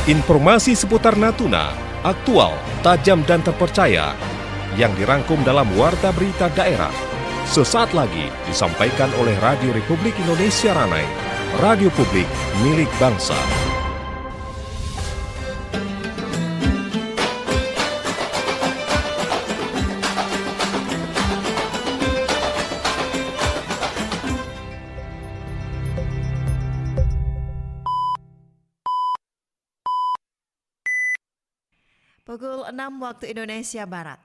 Informasi seputar Natuna, aktual, tajam dan terpercaya, yang dirangkum dalam Warta Berita Daerah. Sesaat lagi disampaikan oleh Radio Republik Indonesia Ranai, radio publik milik bangsa. Pukul 6 waktu Indonesia Barat.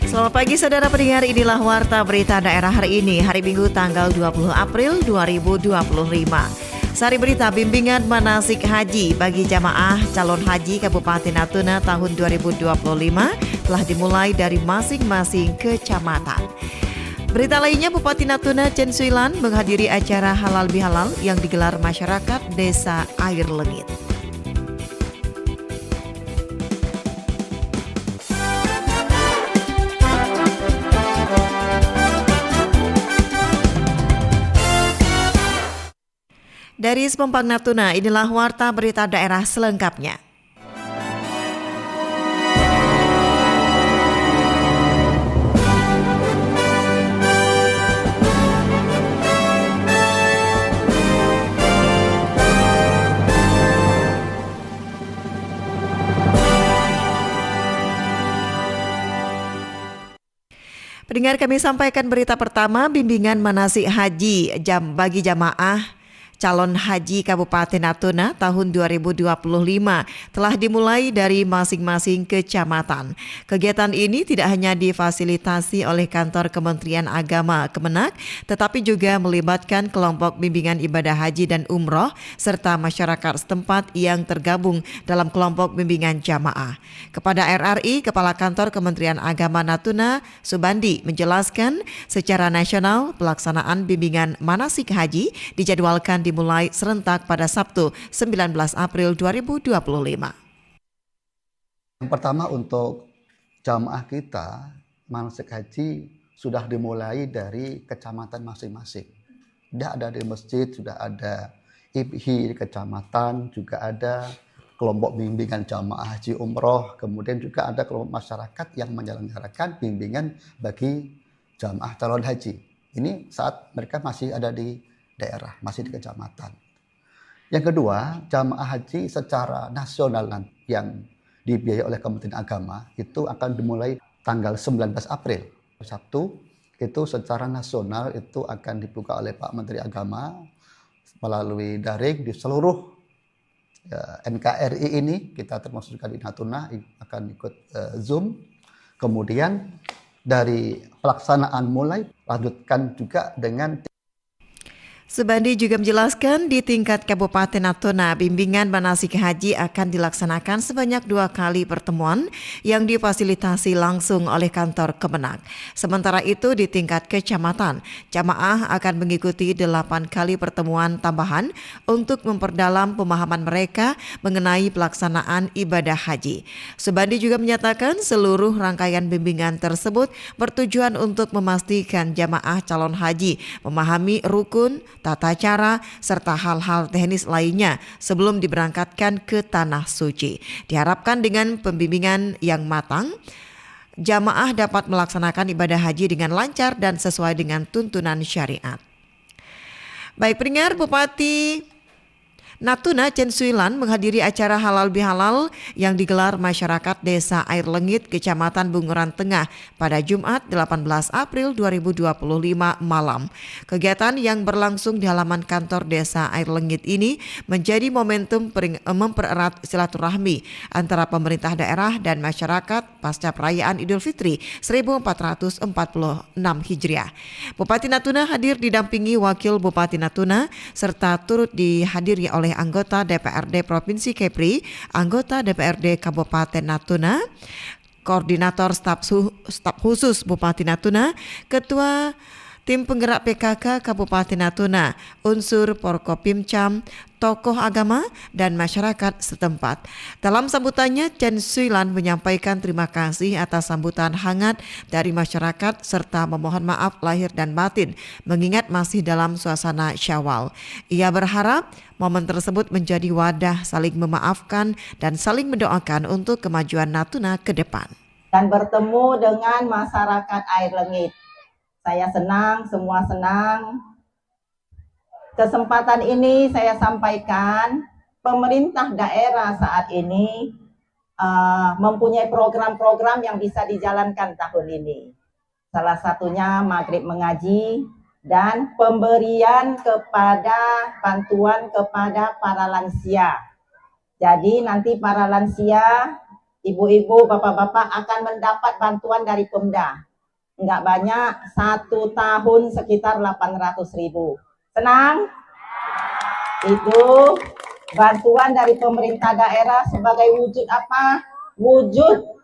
Selamat pagi saudara pendengar, inilah Warta Berita Daerah hari ini, hari Minggu tanggal 20 April 2025. Sari berita bimbingan manasik haji bagi jamaah calon haji Kabupaten Natuna tahun 2025 telah dimulai dari masing-masing kecamatan. Berita lainnya, Bupati Natuna Chen Suilan menghadiri acara halal bihalal yang digelar masyarakat Desa Air Lengit. Dari Sepompang Natuna, inilah Warta Berita Daerah selengkapnya. Pendengar, kami sampaikan berita pertama, bimbingan manasik haji bagi jamaah calon haji Kabupaten Natuna tahun 2025 telah dimulai dari masing-masing kecamatan. Kegiatan ini tidak hanya difasilitasi oleh kantor Kementerian Agama Kemenak, tetapi juga melibatkan kelompok bimbingan ibadah haji dan umroh serta masyarakat setempat yang tergabung dalam kelompok bimbingan jamaah. Kepada RRI, Kepala Kantor Kementerian Agama Natuna, Subandi, menjelaskan secara nasional pelaksanaan bimbingan manasik haji dijadwalkan dimulai serentak pada Sabtu 19 April 2025. Yang pertama, untuk jamaah kita, manasik haji sudah dimulai dari kecamatan masing-masing. Sudah ada di masjid, sudah ada IPHI di kecamatan, juga ada kelompok bimbingan jamaah haji umroh, kemudian juga ada kelompok masyarakat yang menyelenggarakan bimbingan bagi jamaah calon haji. Ini saat mereka masih ada di daerah, masih di kecamatan. Yang kedua, jamaah haji secara nasional yang dibiayai oleh Kementerian Agama itu akan dimulai tanggal 19 April. Sabtu itu secara nasional itu akan dibuka oleh Pak Menteri Agama melalui daring di seluruh NKRI ini. Kita termasuk juga di Natuna akan ikut Zoom. Kemudian dari pelaksanaan mulai lanjutkan juga dengan Subandi juga menjelaskan di tingkat Kabupaten Natuna, bimbingan manasik haji akan dilaksanakan sebanyak 2 kali pertemuan yang difasilitasi langsung oleh kantor Kemenak. Sementara itu di tingkat kecamatan, jamaah akan mengikuti 8 kali pertemuan tambahan untuk memperdalam pemahaman mereka mengenai pelaksanaan ibadah haji. Subandi juga menyatakan seluruh rangkaian bimbingan tersebut bertujuan untuk memastikan jamaah calon haji memahami rukun, tata cara, serta hal-hal teknis lainnya sebelum diberangkatkan ke Tanah Suci. Diharapkan dengan pembimbingan yang matang, jamaah dapat melaksanakan ibadah haji dengan lancar dan sesuai dengan tuntunan syariat. Baik pendengar, Bupati Natuna Chen Suilan menghadiri acara halal bihalal yang digelar masyarakat Desa Air Lengit, Kecamatan Bunguran Tengah pada Jumat 18 April 2025 malam. Kegiatan yang berlangsung di halaman kantor Desa Air Lengit ini menjadi momentum mempererat silaturahmi antara pemerintah daerah dan masyarakat pasca perayaan Idul Fitri 1446 Hijriah. Bupati Natuna hadir didampingi Wakil Bupati Natuna serta turut dihadiri oleh anggota DPRD Provinsi Kepri, anggota DPRD Kabupaten Natuna, Koordinator Staf Khusus Bupati Natuna, Ketua tim penggerak PKK Kabupaten Natuna, unsur Porkopimcam, tokoh agama, dan masyarakat setempat. Dalam sambutannya, Chen Suilan menyampaikan terima kasih atas sambutan hangat dari masyarakat serta memohon maaf lahir dan batin, mengingat masih dalam suasana Syawal. Ia berharap momen tersebut menjadi wadah saling memaafkan dan saling mendoakan untuk kemajuan Natuna ke depan. Dan bertemu dengan masyarakat Air Lengit. Saya senang, semua senang. Kesempatan ini saya sampaikan, pemerintah daerah saat ini mempunyai program-program yang bisa dijalankan tahun ini. Salah satunya Maghrib Mengaji dan pemberian bantuan kepada para lansia. Jadi nanti para lansia, ibu-ibu, bapak-bapak akan mendapat bantuan dari Pemda. Enggak banyak, 1 tahun sekitar 800.000. Senang? Itu bantuan dari pemerintah daerah sebagai wujud apa? Wujud,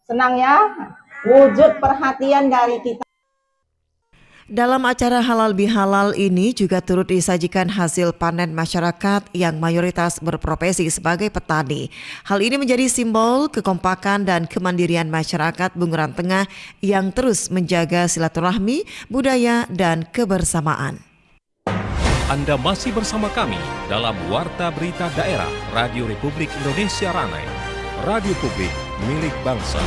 senang ya? Wujud perhatian dari kita. Dalam acara Halal Bihalal ini juga turut disajikan hasil panen masyarakat yang mayoritas berprofesi sebagai petani. Hal ini menjadi simbol kekompakan dan kemandirian masyarakat Bunguran Tengah yang terus menjaga silaturahmi, budaya, dan kebersamaan. Anda masih bersama kami dalam Warta Berita Daerah Radio Republik Indonesia Ranai, radio publik milik bangsa.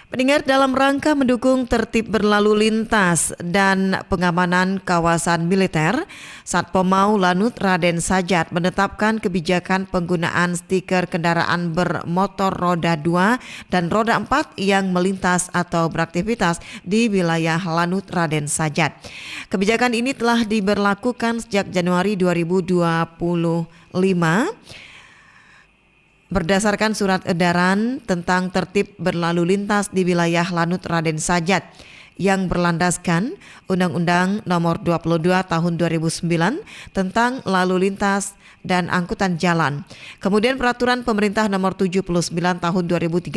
Pendengar, dalam rangka mendukung tertib berlalu lintas dan pengamanan kawasan militer, Satpomau Lanut Raden Sajat menetapkan kebijakan penggunaan stiker kendaraan bermotor roda 2 dan roda 4 yang melintas atau beraktivitas di wilayah Lanut Raden Sajat. Kebijakan ini telah diberlakukan sejak Januari 2025. Berdasarkan surat edaran tentang tertib berlalu lintas di wilayah Lanut Raden Sajat yang berlandaskan Undang-Undang Nomor 22 Tahun 2009 tentang lalu lintas dan angkutan jalan. Kemudian Peraturan Pemerintah Nomor 79 Tahun 2013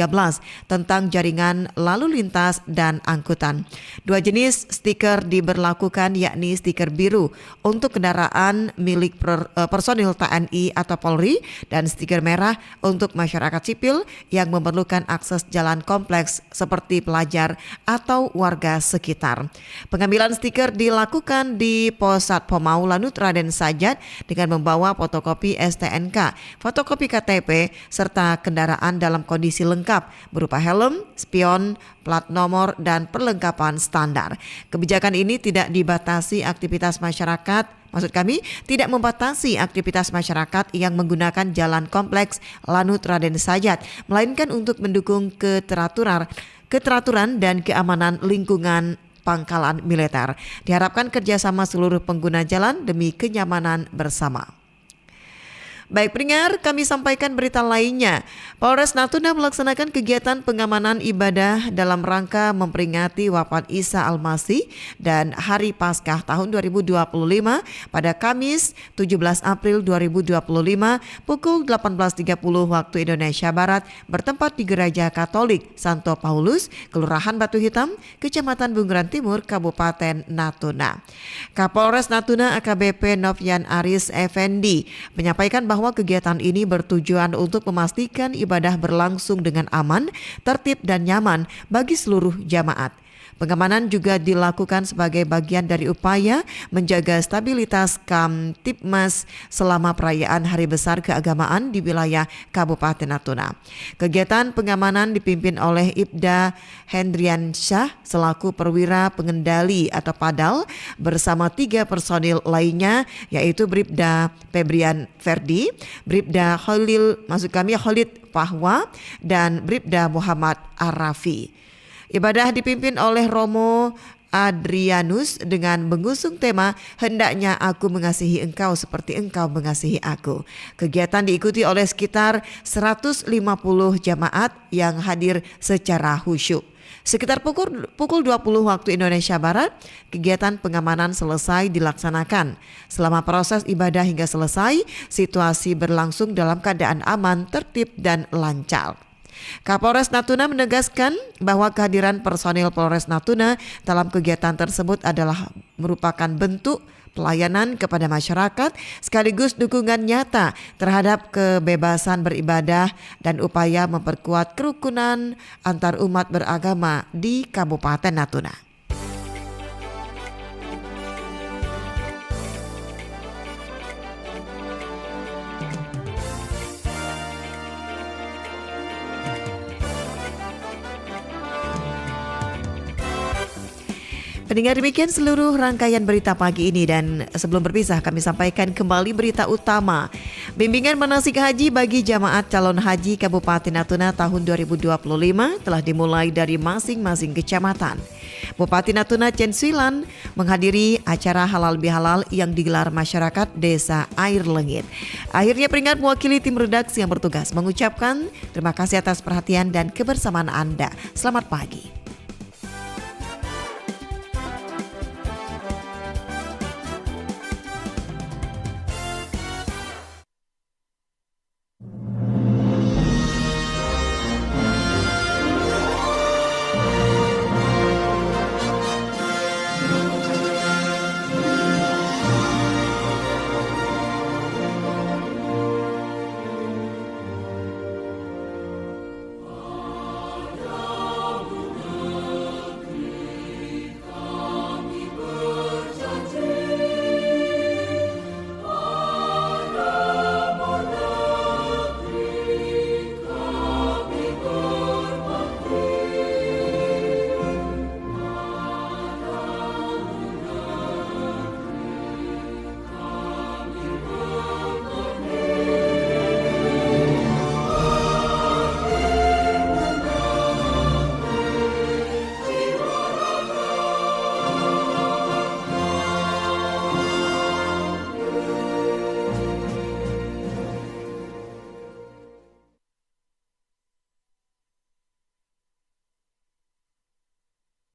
tentang jaringan lalu lintas dan angkutan. 2 jenis stiker diberlakukan, yakni stiker biru untuk kendaraan milik personil TNI atau Polri dan stiker merah untuk masyarakat sipil yang memerlukan akses jalan kompleks seperti pelajar atau warga sekitar. Pengambilan stiker dilakukan di Pos Satpomau Lanut Raden Sajat dengan membawa fotokopi STNK, fotokopi KTP, serta kendaraan dalam kondisi lengkap berupa helm, spion, plat nomor, dan perlengkapan standar. Kebijakan ini tidak dibatasi aktivitas masyarakat. Maksud kami, tidak membatasi aktivitas masyarakat yang menggunakan jalan kompleks Lanut Raden Sajat, melainkan untuk mendukung keteraturan dan keamanan lingkungan pangkalan militer. Diharapkan kerjasama seluruh pengguna jalan demi kenyamanan bersama. Baik pendengar, kami sampaikan berita lainnya. Polres Natuna melaksanakan kegiatan pengamanan ibadah dalam rangka memperingati wafat Isa Al-Masih dan Hari Paskah tahun 2025 pada Kamis 17 April 2025 pukul 18.30 waktu Indonesia Barat bertempat di Gereja Katolik Santo Paulus, Kelurahan Batu Hitam, Kecamatan Bunguran Timur, Kabupaten Natuna. Kapolres Natuna AKBP Novyan Aris Effendi menyampaikan bahwa kegiatan ini bertujuan untuk memastikan ibadah berlangsung dengan aman, tertib dan nyaman bagi seluruh jamaat. Pengamanan juga dilakukan sebagai bagian dari upaya menjaga stabilitas Kamtibmas selama perayaan Hari Besar Keagamaan di wilayah Kabupaten Natuna. Kegiatan pengamanan dipimpin oleh Ibda Hendriansyah selaku perwira pengendali atau Padal bersama 3 personil lainnya, yaitu Bribda Febrian Ferdi, Bribda Khalid Fahwa, dan Bribda Muhammad Arafi. Ibadah dipimpin oleh Romo Adrianus dengan mengusung tema "Hendaknya aku mengasihi engkau seperti engkau mengasihi aku". Kegiatan diikuti oleh sekitar 150 jamaat yang hadir secara khusyuk. Sekitar pukul 20 waktu Indonesia Barat, kegiatan pengamanan selesai dilaksanakan. Selama proses ibadah hingga selesai, situasi berlangsung dalam keadaan aman, tertib, dan lancar. Kapolres Natuna menegaskan bahwa kehadiran personil Polres Natuna dalam kegiatan tersebut adalah merupakan bentuk pelayanan kepada masyarakat sekaligus dukungan nyata terhadap kebebasan beribadah dan upaya memperkuat kerukunan antar umat beragama di Kabupaten Natuna. Pendengar, demikian seluruh rangkaian berita pagi ini, dan sebelum berpisah kami sampaikan kembali berita utama. Bimbingan manasik haji bagi jamaat calon haji Kabupaten Natuna tahun 2025 telah dimulai dari masing-masing kecamatan. Bupati Natuna Chen Swilan menghadiri acara halal bihalal yang digelar masyarakat Desa Air Lengit. Akhirnya peringkat mewakili tim redaksi yang bertugas mengucapkan terima kasih atas perhatian dan kebersamaan Anda. Selamat pagi.